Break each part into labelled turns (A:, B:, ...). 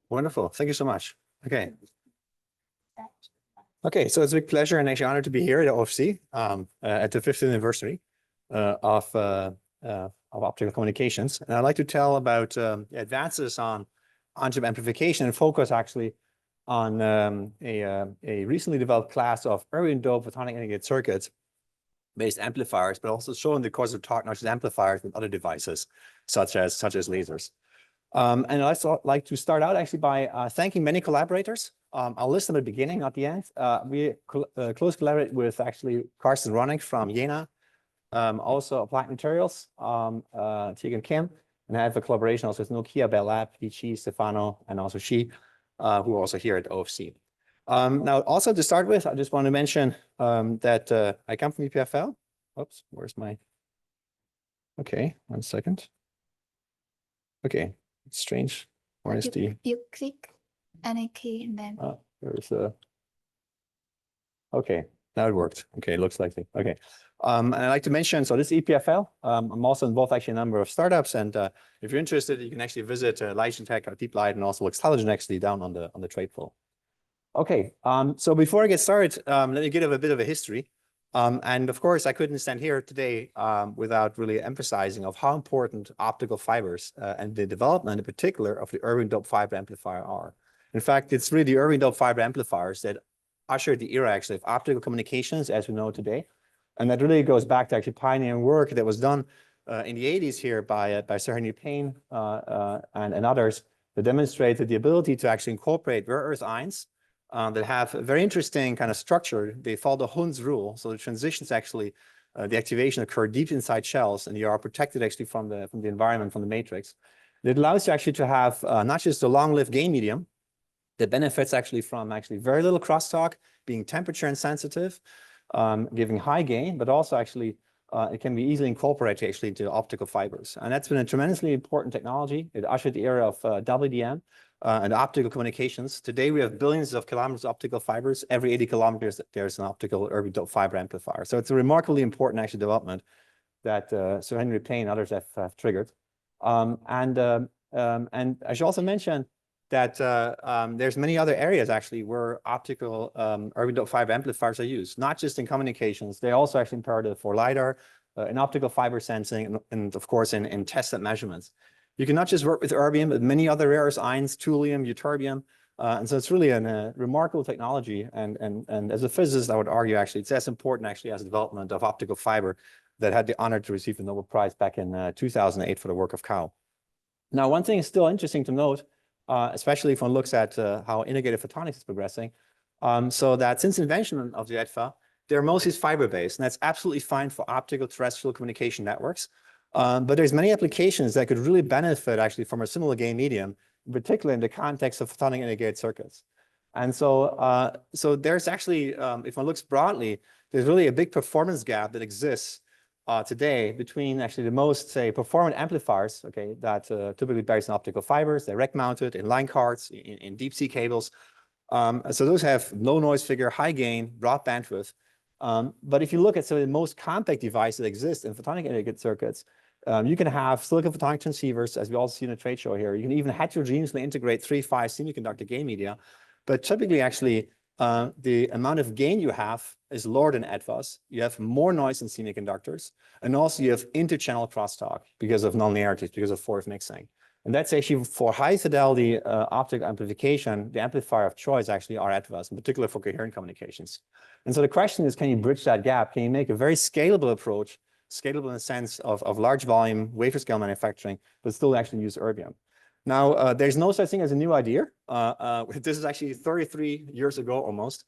A: Wonderful. Thank you so much. Okay. Okay, so it's a big pleasure and actually honor to be here at OFC at the 50th anniversary of optical communications. And I'd like to tell about advances on-chip amplification and focus actually on a recently developed class of erbium doped photonic integrated circuits based amplifiers, but also show in the course of talk not just amplifiers but other devices such as lasers. And I'd also like to start out actually by thanking many collaborators. I'll list them at the beginning, not the end. We close collaborate with actually Carsten Ronnick from Jena, also Applied Materials, Tegan Kim, and I have a collaboration also with Nokia, Bell Lab, Ichi, Stefano, and also Shi, who are also here at OFC. Now, also to start with, I just want to mention that I come from EPFL. Oops, where's my? Okay, 1 second. Okay, it's strange. Where is the?
B: You click any key and then.
A: There's a. Okay, now it worked. Okay, it looks like it. Okay. And I'd like to mention, so this is EPFL. I'm also involved actually in a number of startups, and if you're interested, you can actually visit Tech or Deep Light and also Luxtalogen actually down on the trade floor. Okay, so before I get started, let me give a bit of a history. And of course, I couldn't stand here today without really emphasizing of how important optical fibers and the development in particular of the erbium doped fiber amplifier are. In fact, it's really the erbium doped fiber amplifiers that ushered the era actually of optical communications as we know today. And that really goes back to actually pioneering work that was done in the 80s here by Sir Henry Payne and others that demonstrated the ability to actually incorporate rare earth ions that have a very interesting kind of structure. They follow the Hund's rule. So the transitions actually, the activation occur deep inside shells and you are protected actually from the environment, from the matrix. It allows you actually to have not just a long-lived gain medium that benefits actually from very little crosstalk, being temperature insensitive, giving high gain, but also actually it can be easily incorporated actually into optical fibers. And that's been a tremendously important technology. It ushered the era of WDM and optical communications. Today, we have billions of kilometers of optical fibers. Every 80 kilometers, there's an optical erbium doped fiber amplifier. So it's a remarkably important actually development that Sir Henry Payne and others have triggered. And I should also mention that there's many other areas actually where optical erbium doped fiber amplifiers are used, not just in communications. They're also actually imperative for LiDAR, in optical fiber sensing, and of course in tested measurements. You can not just work with erbium, but many other rare earth ions, thulium, ytterbium. And so it's really a remarkable technology. And as a physicist, I would argue actually it's as important actually as the development of optical fiber that had the honor to receive the Nobel Prize back in 2008 for the work of Kao. Now, one thing is still interesting to note, especially if one looks at how integrated photonics is progressing, so that since invention of the EDFA, they're mostly fiber-based, and that's absolutely fine for optical terrestrial communication networks. But there's many applications that could really benefit actually from a similar gain medium, in particular in the context of photonic integrated circuits. And so, so there's actually, if one looks broadly, there's really a big performance gap that exists today between actually the most, say, performant amplifiers, okay, that typically based on optical fibers, direct mounted in line cards, in deep sea cables. So those have low noise figure, high gain, broad bandwidth. But if you look at some of the most compact devices that exist in photonic integrated circuits, you can have silicon photonic transceivers, as we all see in a trade show here. You can even heterogeneously integrate 3-5 semiconductor gain media. But typically, actually, the amount of gain you have is lower than EDFAs. You have more noise in semiconductors. And also, you have interchannel crosstalk because of nonlinearities, because of fourth mixing. And that's actually for high fidelity optical amplification, the amplifier of choice actually are EDFAs, in particular for coherent communications. And so the question is, can you bridge that gap? Can you make a very scalable approach, scalable in the sense of large volume wafer scale manufacturing, but still actually use erbium? Now, there's no such thing as a new idea. This is actually 33 years ago almost,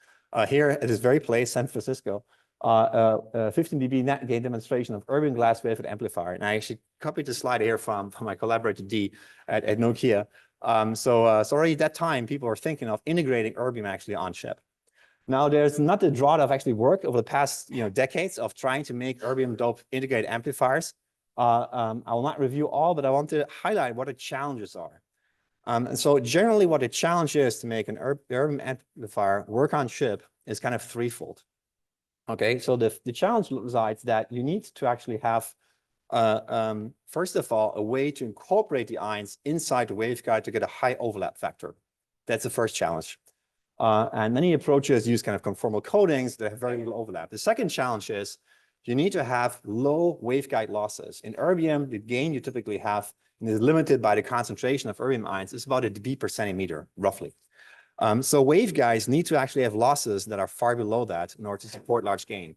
A: here at this very place, San Francisco, 15 dB net gain demonstration of erbium glass wafer amplifier. And I actually copied the slide here from my collaborator D at Nokia. So already at that time, people were thinking of integrating erbium actually on chip. Now, there's not a drought of actually work over the past decades of trying to make erbium doped integrated amplifiers. I will not review all, but I want to highlight what the challenges are. And so generally what the challenge is to make an erbium amplifier work on chip is kind of threefold. Okay, so the challenge resides that you need to actually have, first of all, a way to incorporate the ions inside the waveguide to get a high overlap factor. That's the first challenge. And many approaches use kind of conformal coatings that have very little overlap. The second challenge is you need to have low waveguide losses. In erbium, the gain you typically have is limited by the concentration of erbium ions. It's about a dB per centimeter, roughly. So waveguides need to actually have losses that are far below that in order to support large gain.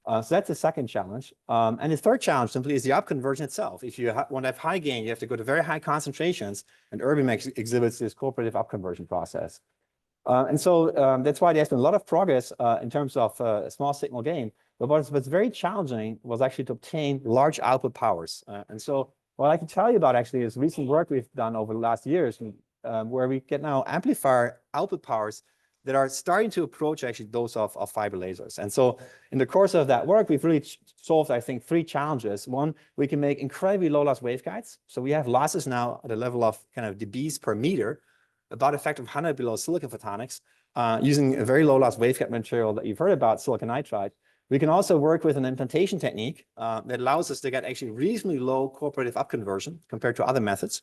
A: So that's the second challenge. And the third challenge simply is the upconversion itself. If you want to have high gain, you have to go to very high concentrations, and erbium exhibits this cooperative upconversion process. And so that's why there's been a lot of progress in terms of small signal gain. But what's very challenging was actually to obtain large output powers. And so what I can tell you about actually is recent work we've done over the last years, where we get now amplifier output powers that are starting to approach actually those of fiber lasers. And so in the course of that work, we've really solved, I think, 3 challenges. One, we can make incredibly low loss waveguides. So we have losses now at a level of kind of dBs per meter, about a factor of 100 below silicon photonics, using a very low loss waveguide material that you've heard about, silicon nitride. We can also work with an implantation technique that allows us to get actually reasonably low cooperative upconversion compared to other methods.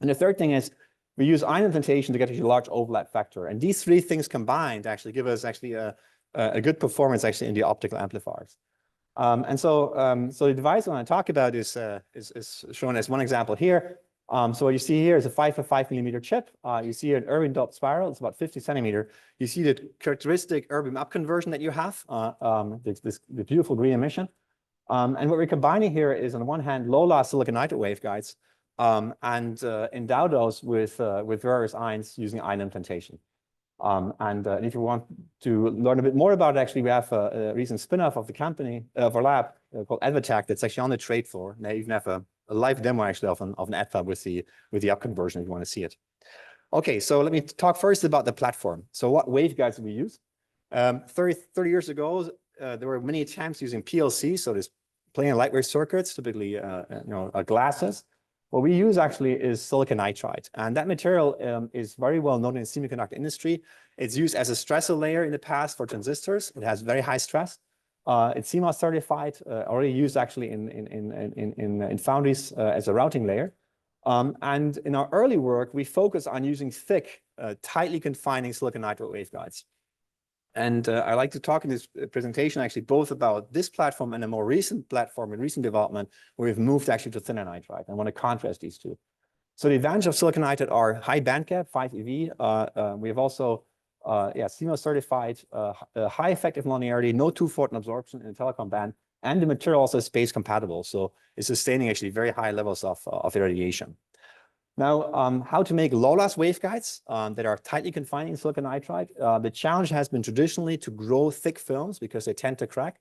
A: And the third thing is we use ion implantation to get a large overlap factor. And these 3 things combined actually give us actually a good performance actually in the optical amplifiers. So the device I want to talk about is shown as one example here. So what you see here is a 5 millimeter chip. You see an erbium doped spiral. It's about 50 centimeter. You see the characteristic erbium upconversion that you have, the beautiful green emission. And what we're combining here is, on the one hand, low loss silicon nitride waveguides, and endow those with various ions using ion implantation. And if you want to learn a bit more about it, actually, we have a recent spin-off of the company, of our lab, called Advatech, that's actually on the trade floor. And they even have a live demo actually of an AdFab with the upconversion if you want to see it. Okay, so let me talk first about the platform. So what waveguides do we use? 30 years ago, there were many attempts using PLC, so this planar light wave circuits, typically glasses. What we use actually is silicon nitride, and that material is very well known in the semiconductor industry. It's used as a stressor layer in the past for transistors. It has very high stress. It's CMOS certified, already used actually in foundries as a routing layer. And in our early work, we focus on using thick, tightly confining silicon nitride waveguides. And I like to talk in this presentation actually both about this platform and a more recent platform in recent development where we've moved actually to thinner nitride. I want to contrast these two. So the advantage of silicon nitride are high bandgap, 5 eV. We have also CMOS certified, high effective linearity, no 2-photon absorption in the telecom band, and the material also is space compatible. So it's sustaining actually very high levels of irradiation. Now, how to make low loss waveguides that are tightly confining silicon nitride? The challenge has been traditionally to grow thick films because they tend to crack.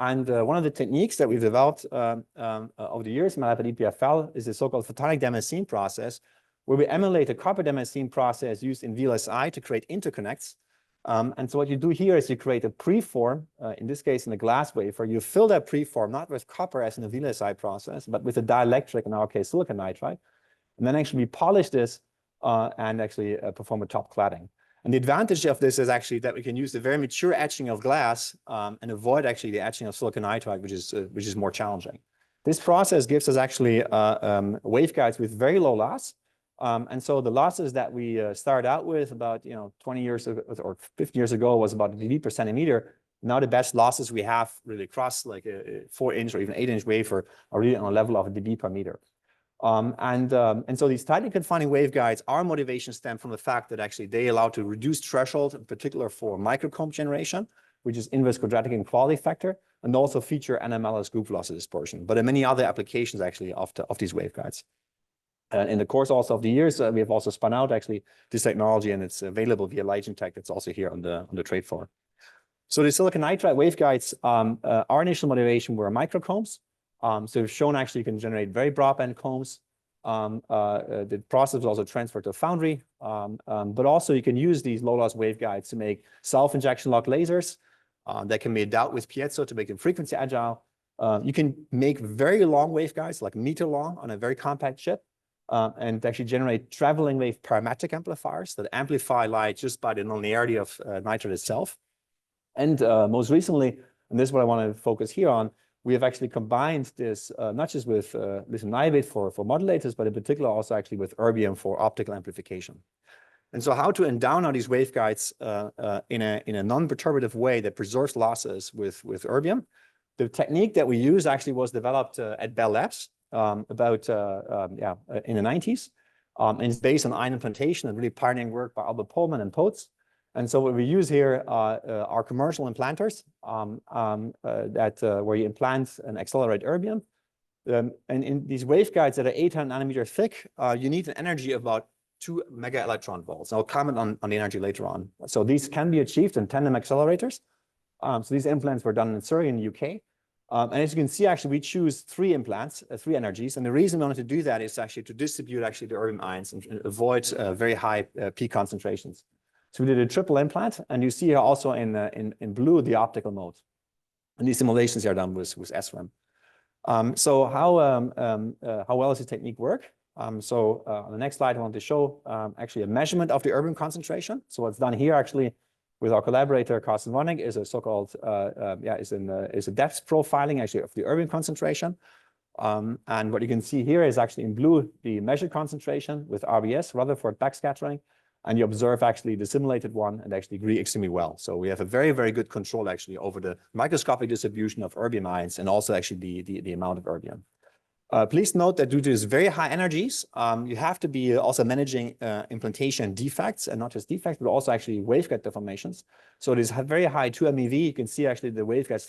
A: And one of the techniques that we've developed over the years in my lab at EPFL is the so-called photonic damascene process, where we emulate a copper damascene process used in VLSI to create interconnects. And so what you do here is you create a preform, in this case in a glass wafer. You fill that preform not with copper as in the VLSI process, but with a dielectric, in our case silicon nitride. And then actually we polish this and actually perform a top cladding. And the advantage of this is actually that we can use the very mature etching of glass and avoid actually the etching of silicon nitride, which is more challenging. This process gives us actually waveguides with very low loss. And so the losses that we started out with about 20 years ago or 15 years ago was about dB per centimeter. Now the best losses we have really across like a 4-inch or even 8-inch wafer are really on a level of a dB per meter. And so these tightly confining waveguides, our motivation stem from the fact that actually they allow to reduce threshold, in particular for microcomb generation, which is inverse quadratic inequality factor, and also feature NMLS group velocity dispersion. But there are many other applications actually of these waveguides. In the course also of the years, we have also spun out actually this technology, and it's available via LigentTech. That's also here on the trade floor. So the silicon nitride waveguides, our initial motivation were microcombs. So we've shown actually you can generate very broadband combs. The process was also transferred to a foundry, but also you can use these low loss waveguides to make self-injection lock lasers that can be endowed with piezo to make them frequency agile. You can make very long waveguides, like meter long, on a very compact chip, and actually generate traveling wave parametric amplifiers that amplify light just by the nonlinearity of nitride itself. And most recently, and this is what I want to focus here on, we have actually combined this not just with lithium niobate for modulators, but in particular also actually with erbium for optical amplification. And so how to endow now these waveguides in a non-perturbative way that preserves losses with erbium. The technique that we use actually was developed at Bell Labs in the 90s. And it's based on ion implantation and really pioneering work by Albert Pullman and Potts. And so what we use here are commercial implanters where you implant and accelerate erbium. And in these waveguides that are 800 nanometer thick, you need an energy of about 2 mega electron volts. I'll comment on the energy later on. So these can be achieved in tandem accelerators. So these implants were done in Surrey in the UK. And as you can see, actually, we choose 3 implants, 3 energies. And the reason we wanted to do that is actually to distribute actually the erbium ions and avoid very high peak concentrations. So we did a triple implant, and you see here also in blue the optical mode. And these simulations are done with SRAM. So how well does the technique work? On the next slide, I want to show actually a measurement of the erbium concentration. So what's done here actually with our collaborator Carsten Wonnig is a so-called is a depth profiling actually of the erbium concentration. And what you can see here is actually in blue the measured concentration with RBS, Rutherford backscattering, and you observe actually the simulated one and actually agree extremely well. So we have a very, very good control actually over the microscopic distribution of erbium ions and also actually the amount of erbium. Please note that due to these very high energies, you have to be also managing implantation defects, and not just defects, but also actually waveguide deformations. So it is very high 2 MeV. You can see actually the waveguides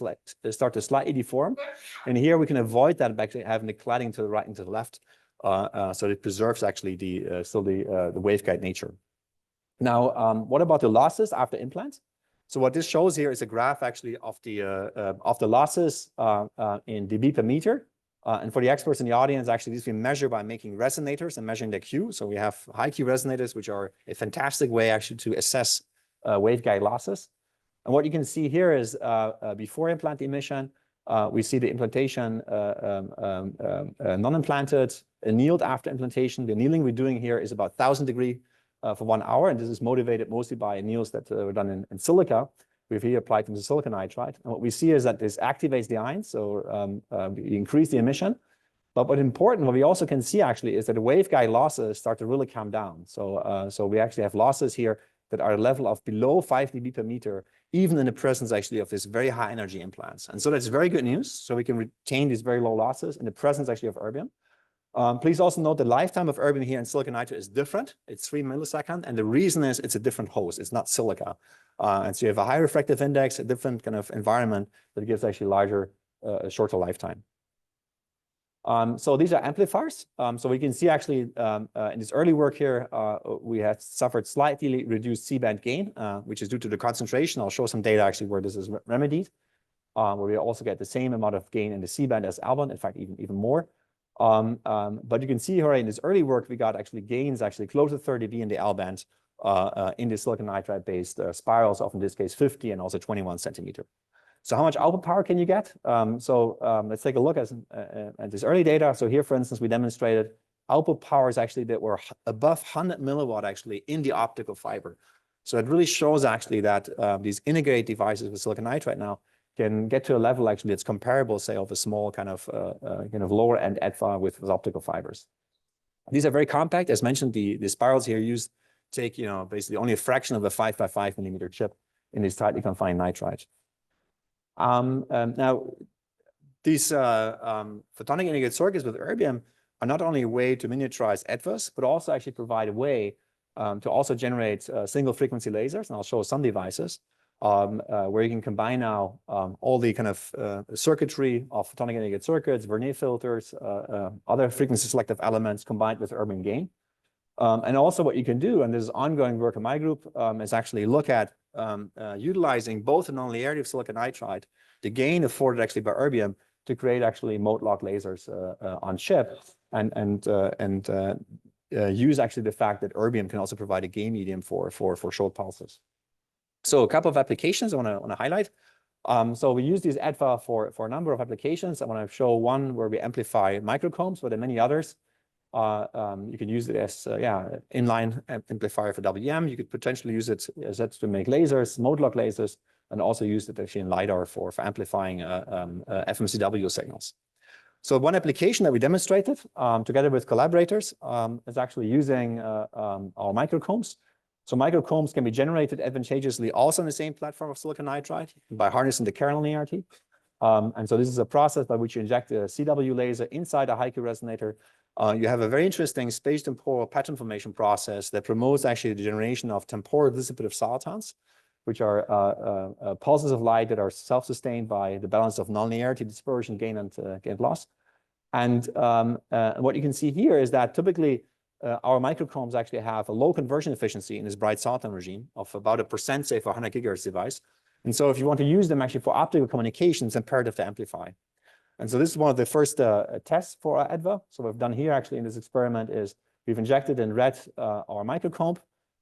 A: start to slightly deform. And here we can avoid that by actually having the cladding to the right and to the left. So it preserves actually the waveguide nature. Now, what about the losses after implant? So what this shows here is a graph actually of the losses in dB per meter. And for the experts in the audience, actually, these we measure by making resonators and measuring the Q. So we have high Q resonators, which are a fantastic way actually to assess waveguide losses. And what you can see here is before implant emission, we see the implantation non-implanted, annealed after implantation. The annealing we're doing here is about 1,000 degrees for 1 hour. And this is motivated mostly by anneals that were done in silica. We've here applied them to silicon nitride. And what we see is that this activates the ions, so we increase the emission. But what's important, what we also can see actually is that the waveguide losses start to really come down. So we actually have losses here that are a level of below 5 dB per meter, even in the presence actually of this very high energy implants. And so that's very good news. So we can retain these very low losses in the presence actually of erbium. Please also note the lifetime of erbium here in silicon nitride is different. It's 3 milliseconds. And the reason is it's a different host. It's not silica. And so you have a high refractive index, a different kind of environment that gives actually larger, shorter lifetime. So these are amplifiers. So we can see actually in this early work here, we have suffered slightly reduced C-band gain, which is due to the concentration. I'll show some data actually where this is remedied, where we also get the same amount of gain in the C-band as L-band, in fact, even more. But you can see here in this early work, we got actually gains actually close to 30 dB in the L-band in the silicon nitride-based spirals of, in this case, 50 and also 21 centimeter. So how much output power can you get? Let's take a look at this early data. So here, for instance, we demonstrated output powers actually that were above 100 milliwatt actually in the optical fiber. So it really shows actually that these integrated devices with silicon nitride now can get to a level actually that's comparable, say, of a small kind of lower end EDFA with optical fibers. These are very compact. As mentioned, the spirals here take basically only a fraction of a 5x5 millimeter chip in these tightly confined nitrides. Now, these photonic integrated circuits with erbium are not only a way to miniaturize EDFAs, but also actually provide a way to also generate single frequency lasers. And I'll show some devices where you can combine now all the kind of circuitry of photonic integrated circuits, Vernier filters, other frequency selective elements combined with erbium gain. And also what you can do, and this is ongoing work in my group, is actually look at utilizing both the nonlinearity of silicon nitride, the gain afforded actually by erbium, to create actually mode-locked lasers on chip, and use actually the fact that erbium can also provide a gain medium for short pulses. So a couple of applications I want to highlight. So we use these EDFA for a number of applications. I want to show one where we amplify microcombs, but there are many others. You can use it as inline amplifier for WM. You could potentially use it as that to make lasers, mode-lock lasers, and also use it actually in LiDAR for amplifying FMCW signals. So one application that we demonstrated together with collaborators is actually using our microcombs So microcombs can be generated advantageously also on the same platform of silicon nitride by harnessing the Carrier linearity. And so this is a process by which you inject a CW laser inside a high-Q resonator. You have a very interesting space-temporal pattern formation process that promotes actually the generation of temporal dissipative solitons, which are pulses of light that are self-sustained by the balance of nonlinearity, dispersion, gain, and loss. And what you can see here is that typically our microcombs actually have a low conversion efficiency in this bright soliton regime of about 1%, say, for a 100 gigahertz device. And so if you want to use them actually for optical communication, it's imperative to amplify. And so this is one of the first tests for our EDVA. So what we've done here actually in this experiment is we've injected in red our microcomb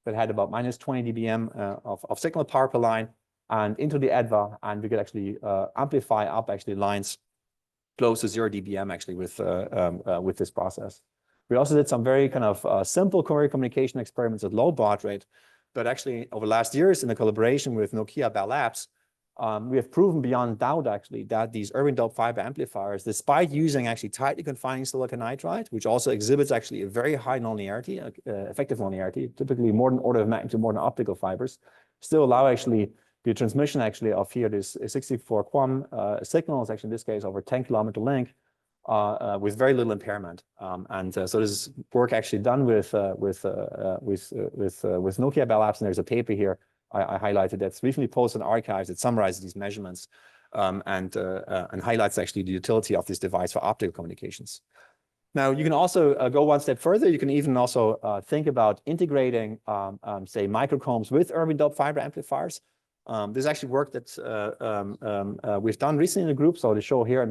A: that had about minus 20 dBm of signal power per line and into the EDVA, and we could actually amplify up actually lines close to 0 dBm actually with this process. We also did some very kind of simple courier communication experiments at low baud rate, but actually over the last years in the collaboration with Nokia Bell Labs, we have proven beyond doubt actually that these urban doped fiber amplifiers, despite using actually tightly confining silicon nitride, which also exhibits actually a very high nonlinearity, effective nonlinearity, typically more than order of magnitude more than optical fibers, still allow actually the transmission actually of here this 64 QAM signals, actually in this case over 10-kilometer link, with very little impairment. So this is work actually done with Nokia Bell Labs, and there's a paper here I highlighted that's recently posted in archives that summarizes these measurements and highlights actually the utility of this device for optical communications. Now, you can also go one step further. You can even also think about integrating, say, microcombs with urban doped fiber amplifiers. This is actually work that we've done recently in the group. So to show here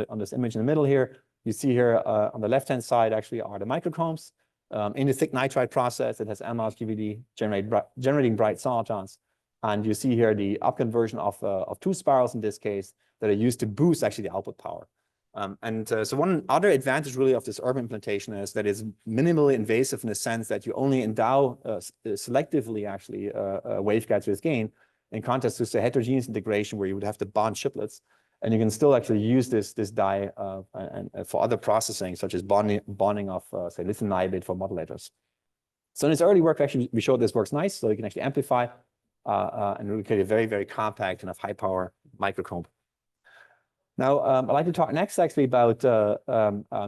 A: on this image in the middle here, you see here on the left-hand side actually are the microcombs in the thick nitride process. It has MOS GVD generating bright solitons. And you see here the upconversion of two spirals in this case that are used to boost actually the output power. So one other advantage really of this urban implantation is that it's minimally invasive in the sense that you only endow selectively actually waveguides with gain, in contrast to say heterogeneous integration where you would have to bond chiplets, and you can still actually use this dye for other processing such as bonding of say lithium niobate for modulators. So in this early work actually we showed this works nice, so you can actually amplify and really create a very, very compact and of high power microcomb. Now I'd like to talk next actually about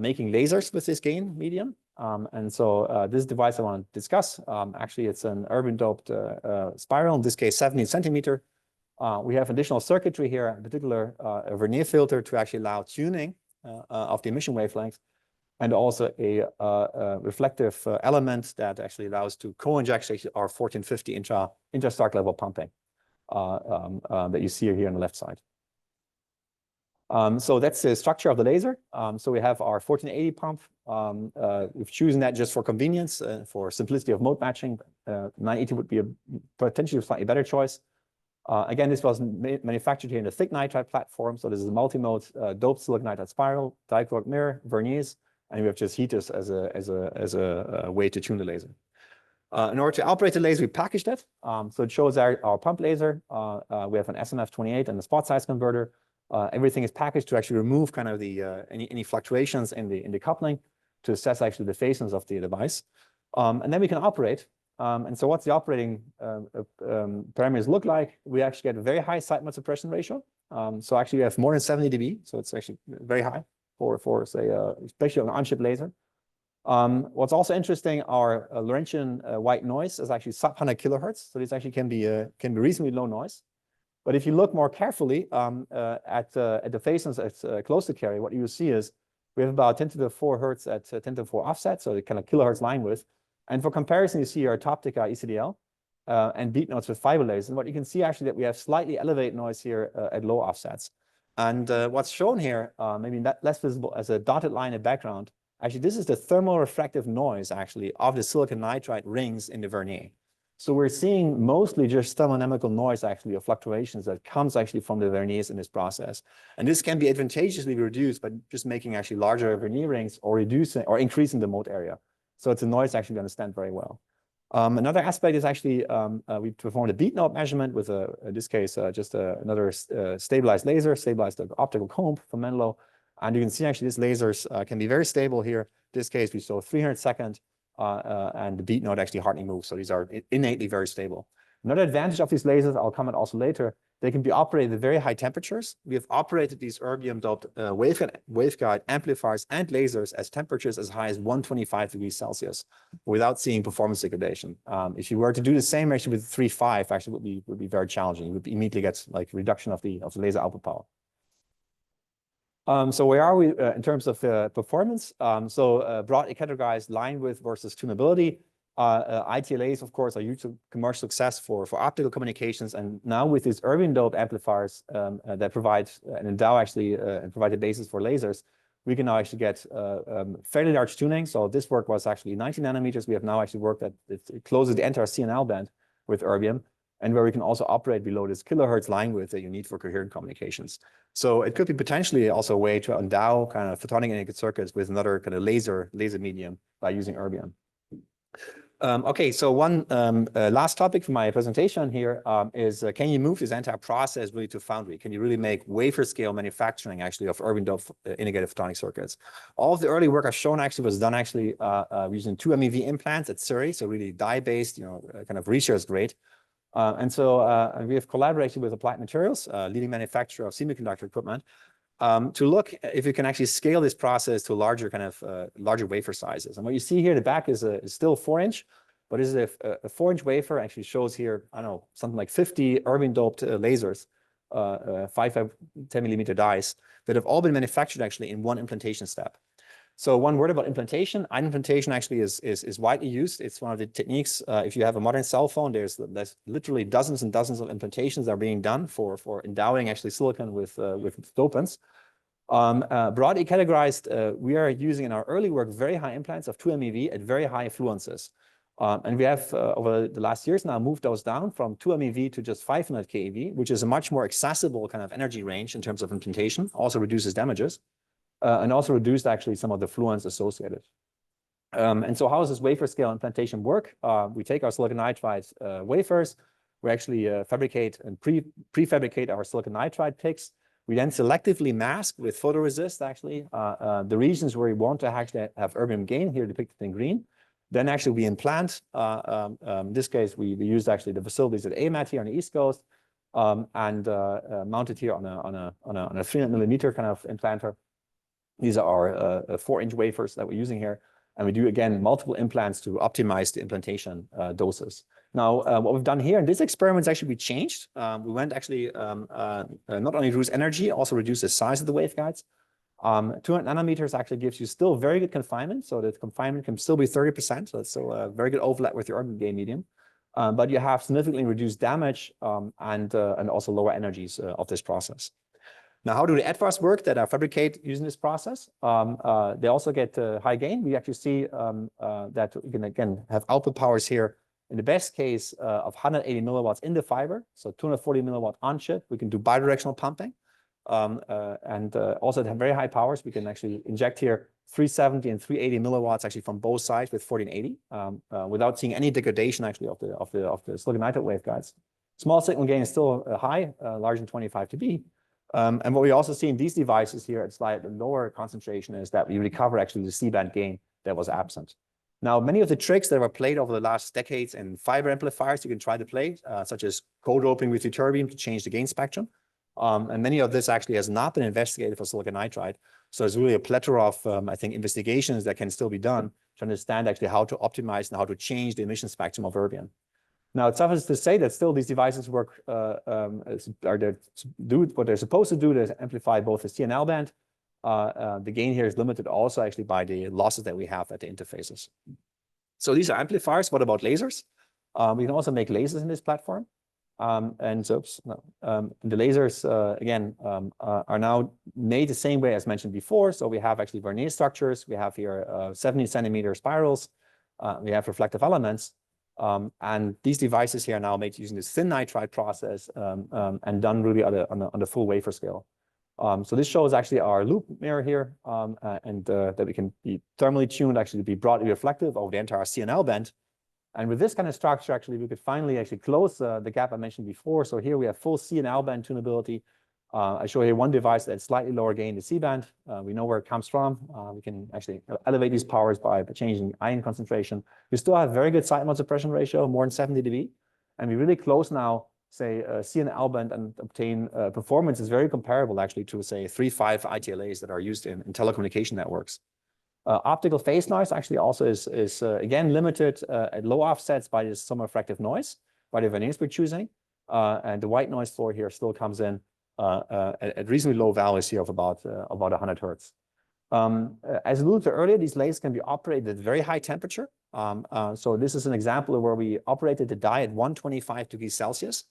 A: making lasers with this gain medium. This device I want to discuss, actually it's an urban doped spiral, in this case 17 centimeter. We have additional circuitry here, in particular a Vernier filter to actually allow tuning of the emission wavelength, and also a reflective element that actually allows to co-inject our 1450 intra-stark level pumping that you see here on the left side. So that's the structure of the laser. So we have our 1480 pump. We've chosen that just for convenience, for simplicity of mode matching. 980 would be a potentially slightly better choice. Again, this was manufactured here in the thick nitride platform. So this is a multi-mode doped silicon nitride spiral, dichroic mirror, verniers, and we have just heaters as a way to tune the laser. In order to operate the laser, we packaged it. So it shows our pump laser. We have an SMF28 and a spot size converter. Everything is packaged to actually remove kind of the any fluctuations in the coupling to assess actually the phaseness of the device. And then we can operate. And so what's the operating parameters look like? We actually get a very high side mode suppression ratio. So actually we have more than 70 dB. So it's actually very high for say, especially on an on-chip laser. What's also interesting, our Laurentian white noise is actually sub 100 kilohertz. So this actually can be reasonably low noise. But if you look more carefully at the phaseness at close to carrier, what you will see is we have about 10 to the 4 hertz at 10 to the 4 offset, so the kind of kilohertz line width. And for comparison, you see our Toptica ECDL and beat notes with fiber lasers. And what you can see actually that we have slightly elevated noise here at low offsets. And what's shown here, maybe less visible as a dotted line in background, actually this is the thermoreflective noise actually of the silicon nitride rings in the vernier. So we're seeing mostly just thermodynamical noise actually of fluctuations that comes actually from the verniers in this process. And this can be advantageously reduced by just making actually larger vernier rings or reducing or increasing the mode area. So it's a noise actually going to stand very well. Another aspect is actually we performed a beat note measurement with in this case just another stabilized laser, stabilized optical comb from Menlo. And you can see actually these lasers can be very stable here. In this case, we saw 300-second and the beat node actually hardly moves. So these are innately very stable. Another advantage of these lasers, I'll comment also later, they can be operated at very high temperatures. We have operated these erbium-doped waveguide amplifiers and lasers at temperatures as high as 125 degrees Celsius without seeing performance degradation. If you were to do the same actually with 3.5, actually would be very challenging. You would immediately get like reduction of the laser output power. So where are we in terms of performance? Broadly categorized line width versus tunability. ITLAs, of course, are used to commercial success for optical communications. And now with these erbium-doped amplifiers that provide and endow actually and provide the basis for lasers, we can now actually get fairly large tuning. So this work was actually 90 nanometers. We have now actually worked at it closes the entire CNL band with erbium, and where we can also operate below this kilohertz line width that you need for coherent communications. So it could be potentially also a way to endow kind of photonic integrated circuits with another kind of laser medium by using erbium. Okay, so one last topic for my presentation here is can you move this entire process really to foundry? Can you really make wafer scale manufacturing actually of erbium-doped integrated photonic circuits? All of the early work I've shown actually was done actually using 2 MeV implants at Surrey, so really dye-based, you know, kind of research grade. And so we have collaborated with Applied Materials, leading manufacturer of semiconductor equipment, to look if you can actually scale this process to larger kind of larger wafer sizes. And what you see here, the back is still 4-inch, but this is a 4-inch wafer. Actually shows here, I don't know, something like 50 erbium-doped lasers, 10 millimeter dies that have all been manufactured actually in one implantation step. So one word about implantation. Ion implantation actually is widely used. It's one of the techniques. If you have a modern cell phone, there's literally dozens and dozens of implantations that are being done for endowing actually silicon with dopants. Broadly categorized, we are using in our early work very high implants of 2 MeV at very high fluences. And we have over the last years now moved those down from 2 MeV to just 500 keV, which is a much more accessible kind of energy range in terms of implantation. Also reduces damages. And also reduced actually some of the fluence associated. And so how does this wafer scale implantation work? We take our silicon nitride wafers, we actually fabricate and prefabricate our silicon nitride picks. We then selectively mask with photoresist actually the regions where we want to actually have erbium gain, here depicted in green. Then actually we implant, in this case we used actually the facilities at AMAT here on the East Coast, and mounted here on a 300 millimeter kind of implanter. These are our 4-inch wafers that we're using here. And we do, again, multiple implants to optimize the implantation doses. Now, what we've done here in this experiment is actually we changed. We went actually not only reduce energy, also reduce the size of the waveguides. 200 nanometers actually gives you still very good confinement. So the confinement can still be 30%. So it's still a very good overlap with your erbium gain medium. But you have significantly reduced damage and also lower energies of this process. Now, how do the advanced work that are fabricated using this process? They also get high gain. We actually see that we can, again, have output powers here in the best case of 180 milliwatts in the fiber, so 240 milliwatt on chip. We can do bidirectional pumping. And also have very high powers. We can actually inject here 370 and 380 milliwatts actually from both sides with 1480 without seeing any degradation actually of the silicon nitride waveguides. Small signal gain is still high, larger than 25 dB. And what we also see in these devices here at slightly lower concentration is that we recover actually the C-band gain that was absent. Now, many of the tricks that were played over the last decades in fiber amplifiers, you can try to play, such as co-doping with ytterbium to change the gain spectrum. And many of this actually has not been investigated for silicon nitride. So there's really a plethora of, I think, investigations that can still be done to understand actually how to optimize and how to change the emission spectrum of erbium. Now, it's obvious to say that still these devices work, do what they're supposed to do to amplify both the CNL band. The gain here is limited also actually by the losses that we have at the interfaces. So these are amplifiers. What about lasers? We can also make lasers in this platform. And so the lasers, again, are now made the same way as mentioned before. So we have actually Vernier structures. We have here 70 centimeter spirals. We have reflective elements. And these devices here are now made using this thin nitride process and done really on the full wafer scale. So this shows actually our loop mirror here, and that we can be thermally tuned actually to be broadly reflective over the entire CNL band. And with this kind of structure, actually, we could finally actually close the gap I mentioned before. So here we have full CNL band tunability. I show here one device that's slightly lower gain, the C-band. We know where it comes from. We can actually elevate these powers by changing ion concentration. We still have very good side mode suppression ratio, more than 70 dB. And we're really close now, say, C and L band and obtain performance is very comparable actually to, say, 3.5 ITLAs that are used in telecommunication networks. Optical phase noise actually also is again limited at low offsets by this summa-refractive noise, by the veneers we're choosing. And the white noise floor here still comes in at reasonably low values here of about 100 hertz. As alluded to earlier, these lasers can be operated at very high temperature. So this is an example of where we operated the die at 125 degrees Celsius.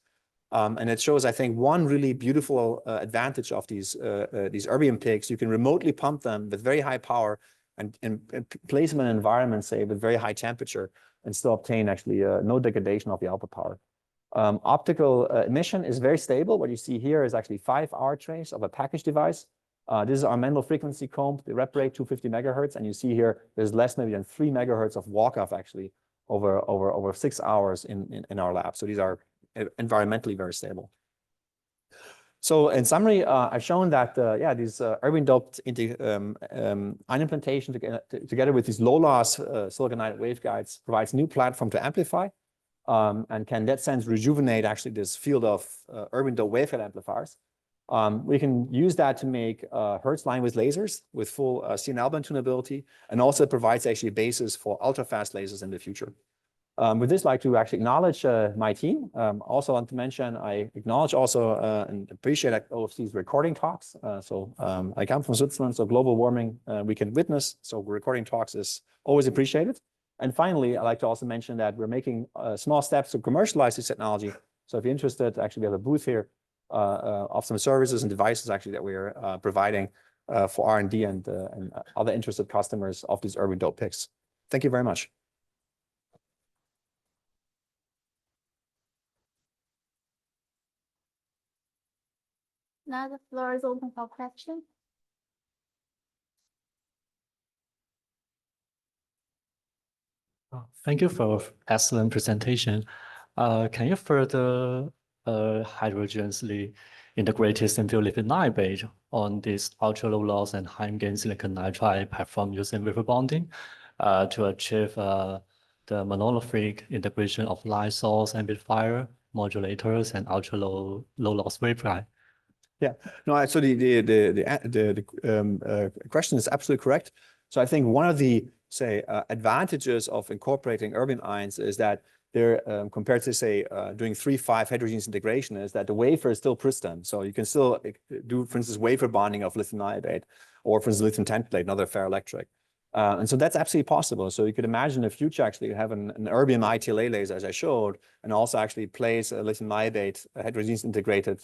A: And it shows, I think, one really beautiful advantage of these erbium picks. You can remotely pump them with very high power and place them in an environment, say, with very high temperature and still obtain actually no degradation of the output power. Optical emission is very stable. What you see here is actually 5 hour trace of a package device. This is our Mendel frequency comb, the rep rate 250 megahertz. And you see here, there's less maybe than 3 megahertz of walk-off actually over 6 hours in our lab. So these are environmentally very stable. So in summary, I've shown that, these erbium doped ion implantation together with these low loss silicon nitride waveguides provides new platform to amplify. And can in that sense rejuvenate actually this field of erbium doped waveguide amplifiers. We can use that to make Hertz line width lasers with full C and L band tunability, and also provides actually a basis for ultra fast lasers in the future. With this, I'd like to actually acknowledge my team. Also want to mention, I acknowledge also and appreciate OFC's recording talks. I come from Switzerland, so global warming we can witness. So recording talks is always appreciated. And finally, I'd like to also mention that we're making small steps to commercialize this technology. So if you're interested, actually we have a booth here of some services and devices actually that we're providing for R&D and other interested customers of these erbium doped picks. Thank you very much.
B: Now the floor is open for questions.
C: Thank you for excellent presentation. Can you further heterogeneously integrated thin-film lithium niobate on this ultra low loss and high gain silicon nitride platform using wafer bonding to achieve the monolithic integration of light source amplifier modulators and ultra low loss waveguide?
A: Yeah, no, so the question is absolutely correct. So I think one of the, say, advantages of incorporating erbium ions is that they're, compared to, say, doing 3.5 heterogeneous integration, is that the wafer is still pristine. So you can still do, for instance, wafer bonding of lithium niobate, or for instance, lithium tantalate, another ferroelectric. And so that's absolutely possible. So you could imagine in the future actually have an erbium ITLA laser, as I showed, and also actually place a lithium niobate heterogeneous integrated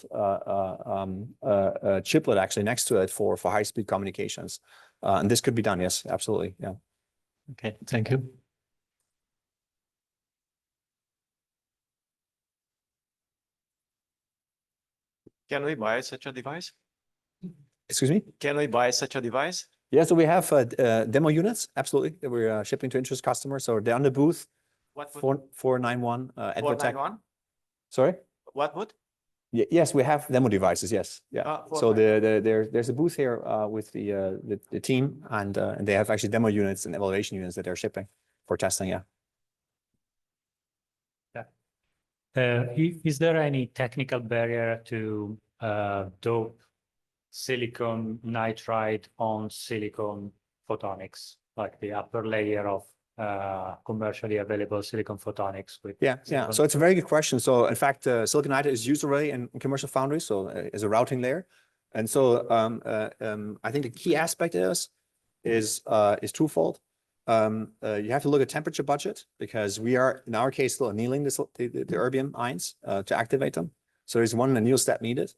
A: chiplet actually next to it for high-speed communications. And this could be done, yes, absolutely, yeah.
C: Okay, thank you.
D: Can we buy such a device?
A: Excuse me?
D: Can we buy such a device?
A: Yeah, so we have demo units, absolutely, that we're shipping to interest customers. So they're on the booth.
D: What would?
A: 491 Advotech.
D: 491?
A: Sorry?
D: What would?
A: Yes, we have demo devices. Yes, yeah. So there's a booth here with the team, and they have actually demo units and evaluation units that they're shipping for testing. Yeah.
E: Is there any technical barrier to dope silicon nitride on silicon photonics, like the upper layer of commercially available silicon photonics with
A: yeah. So it's a very good question. So in fact, silicon nitride is used already in commercial foundries, so as a routing layer. And so I think the key aspect is twofold. You have to look at temperature budget, because we are in our case still annealing the erbium ions to activate them. So there's one anneal step needed.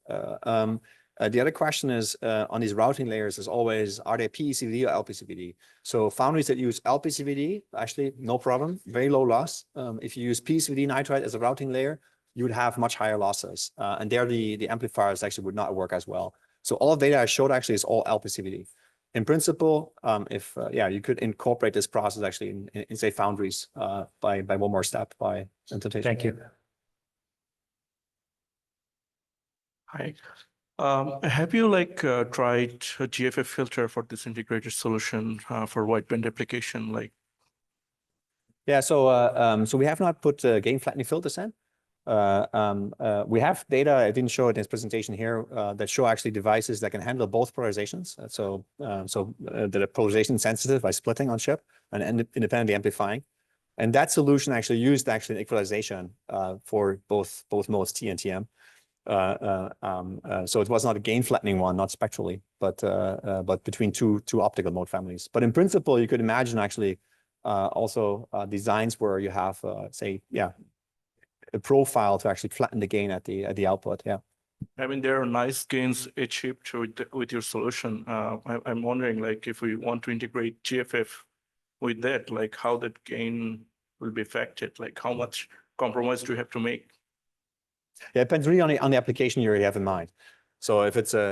A: The other question is on these routing layers is always, are they PECVD or LPCVD? So foundries that use LPCVD, actually no problem, very low loss. If you use PECVD nitride as a routing layer, you would have much higher losses. And there the amplifiers actually would not work as well. So all of the data I showed actually is all LPCVD. In principle, if you could incorporate this process actually in say foundries by one more step by implementation.
E: Thank you.
F: Hi. Have you tried a GFF filter for this integrated solution for wideband application?
A: Yeah, so we have not put gain flattening filters in. We have data, I didn't show it in this presentation here, that show actually devices that can handle both polarizations. That are polarization sensitive by splitting on chip and independently amplifying. And that solution actually used equalization for both modes T and TM. So it was not a gain flattening one, not spectrally, but between two optical mode families. But in principle, you could imagine actually also designs where you have, say, a profile to actually flatten the gain at the output. Yeah.
F: I mean, there are nice gains achieved with your solution. I'm wondering, if we want to integrate GFF with that, how that gain will be affected, how much compromise do you have to make?
A: Yeah, it depends really on the application you already have in mind. So if it's so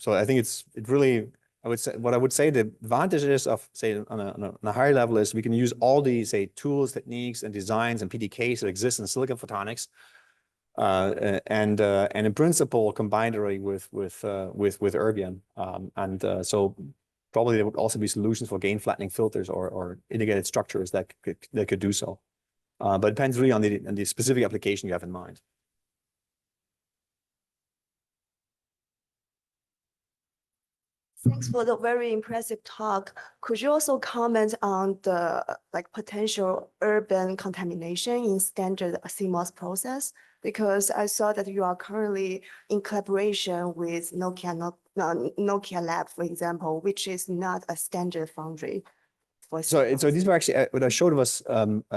A: I think it really, I would say the advantages of, say, on a higher level is we can use all these, say, tools, techniques, and designs and PDKs that exist in silicon photonics, and in principle combined already with Erbium, so probably there would also be solutions for gain flattening filters or integrated structures that could do so. But it depends really on the specific application you have in mind.
G: Thanks for the very impressive talk. Could you also comment on the potential urban contamination in standard CMOS process? Because I saw that you are currently in collaboration with Nokia Lab, for example, which is not a standard foundry.
A: So these were actually what I showed was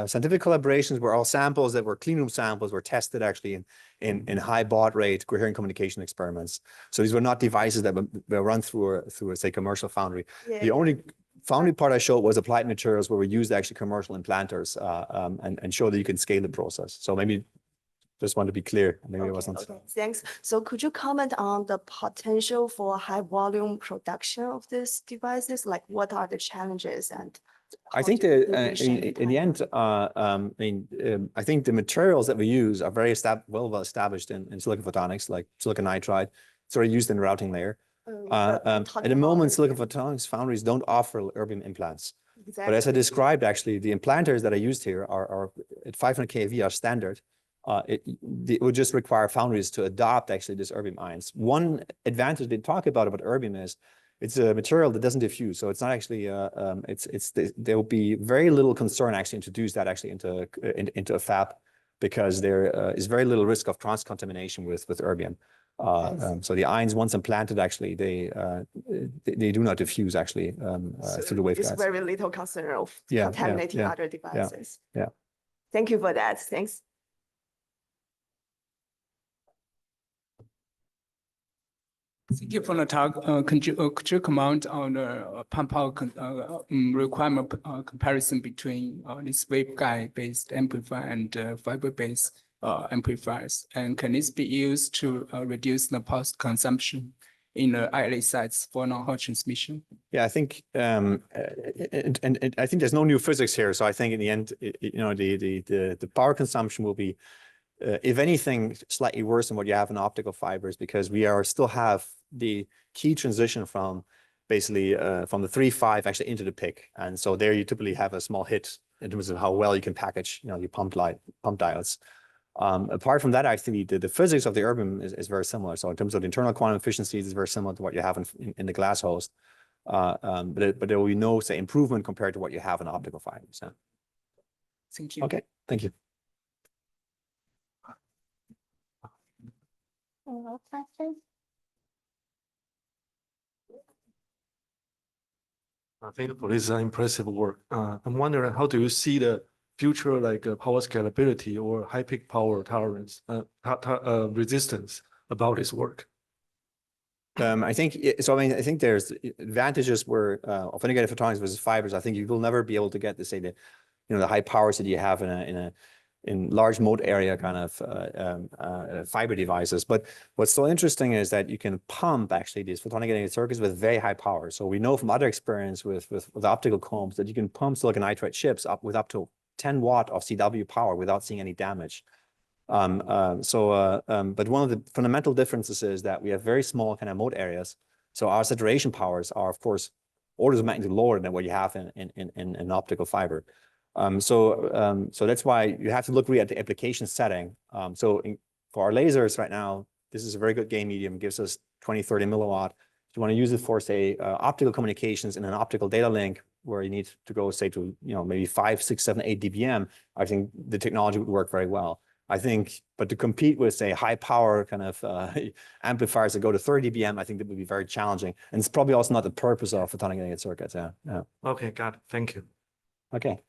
A: scientific collaborations where all samples that were clean room samples were tested actually in high baud rate coherent communication experiments. So these were not devices that were run through a say commercial foundry.
G: Yeah,
A: the only foundry part I showed was applied materials where we used actually commercial implanters and show that you can scale the process. So maybe just want to be clear. Maybe it wasn't.
G: Okay, thanks. So could you comment on the potential for high volume production of these devices? What are the challenges and
A: I think that in the end, I think the materials that we use are very well established in silicon photonics, like silicon nitride. It's already used in the routing layer. At the moment, silicon photonics foundries don't offer erbium implants.
G: Exactly.
A: But as I described, actually, the implanters that I used here are at 500 kV are standard. It would just require foundries to adopt actually this erbium ions. One advantage they talk about erbium is it's a material that doesn't diffuse, so it's not actually there will be very little concern actually introduce that actually into a fab because there is very little risk of cross contamination with erbium. So the ions once implanted actually they do not diffuse actually through the waveguides.
G: There's very little concern of contaminating other devices.
A: Yeah.
G: Thank you for that. Thanks.
H: Thank you for the talk. Could you comment on the pump out requirement comparison between this waveguide-based amplifier and fiber-based amplifiers? And can this be used to reduce the power consumption in the ILA sites for long-haul transmission?
A: Yeah, I think, and I think there's no new physics here. So I think in the end, the power consumption will be, if anything, slightly worse than what you have in optical fibers, because we still have the key transition from basically from the 3.5 actually into the PIC. And so there you typically have a small hit in terms of how well you can package, your pump diodes. Apart from that, I think the physics of the erbium is very similar. So in terms of the internal quantum efficiencies, it's very similar to what you have in the glass host. But there will be no, say, improvement compared to what you have in optical fibers. Yeah.
H: Thank you.
A: Okay, thank you.
B: Any more questions?
I: Thank you for this impressive work. I'm wondering, how do you see the future power scalability or high peak power tolerance, resistance about this work?
A: I think so. I mean, I think there's advantages where of integrated photonics versus fibers. I think you will never be able to get the high powers that you have in large mode area kind of fiber devices. But what's so interesting is that you can pump actually these photonic integrated circuits with very high power. So we know from other experience with optical combs that you can pump silicon nitride chips up with up to 10 watt of CW power without seeing any damage. But one of the fundamental differences is that we have very small kind of mode areas. So our saturation powers are, of course, orders of magnitude lower than what you have in an optical fiber. So that's why you have to look really at the application setting. For our lasers right now, this is a very good gain medium, gives us 20, 30 milliwatt. If you want to use it for, say, optical communications in an optical data link where you need to go, say, to maybe 5, 6, 7, 8 dBm, I think the technology would work very well. I think, but to compete with, say, high power kind of amplifiers that go to 30 dBm, I think that would be very challenging. And it's probably also not the purpose of photonic integrated circuits. Yeah.
I: Okay, got it. Thank you.
A: Okay.